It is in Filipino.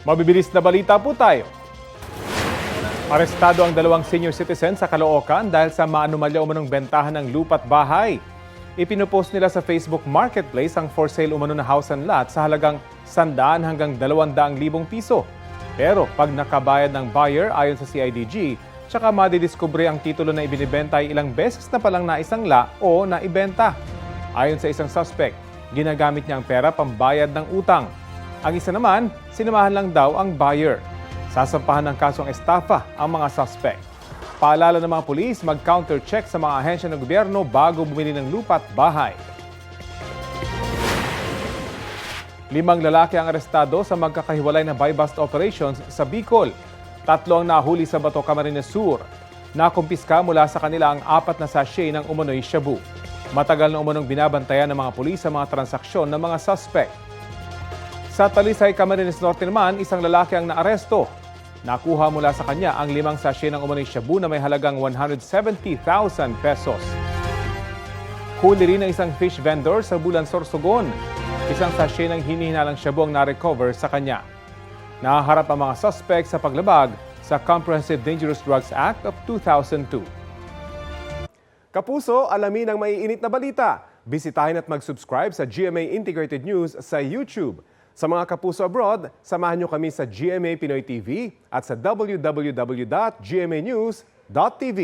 Mabibilis na balita po tayo. Arestado ang dalawang senior citizen sa Caloocan dahil sa maanumalya umanong bentahan ng lupa't bahay. Ipinopost nila sa Facebook Marketplace ang for sale umano na house and lot sa halagang 100 hanggang 200,000 piso. Pero pag nakabayad ng buyer ayon sa CIDG, tsaka madidiskubre ang titulo na ibinibenta ay ilang beses na palang naisangla o naibenta. Ayon sa isang suspect, ginagamit niya ang pera pambayad ng utang. Ang isa naman, sinamahan lang daw ang buyer. Sasampahan ng kasong estafa ang mga suspect. Paalala ng mga pulis, mag-counter-check sa mga ahensya ng gobyerno bago bumili ng lupa at bahay. 5 lalaki ang arestado sa magkakahiwalay na buy-bust operations sa Bicol. 3 ang nahuli sa Bato, Camarines Sur. Nakumpiska mula sa kanila ang 4 na sachet ng umano'y shabu. Matagal na umanong binabantayan ng mga pulis sa mga transaksyon ng mga suspect. Sa Talisay, Camarines Norte naman, isang lalaki ang naaresto. Nakuha mula sa kanya ang 5 sachet ng umano'y shabu na may halagang 170,000 pesos. Huli rin ang isang fish vendor sa Bulan, Sorsogon. Isang sachet ng hinihinalang shabu ang na-recover sa kanya. Nahaharap ang mga suspect sa paglabag sa Comprehensive Dangerous Drugs Act of 2002. Kapuso, alamin ang maiinit na balita. Bisitahin at mag-subscribe sa GMA Integrated News sa YouTube. Sa mga kapuso abroad, samahan niyo kami sa GMA Pinoy TV at sa www.gmanews.tv.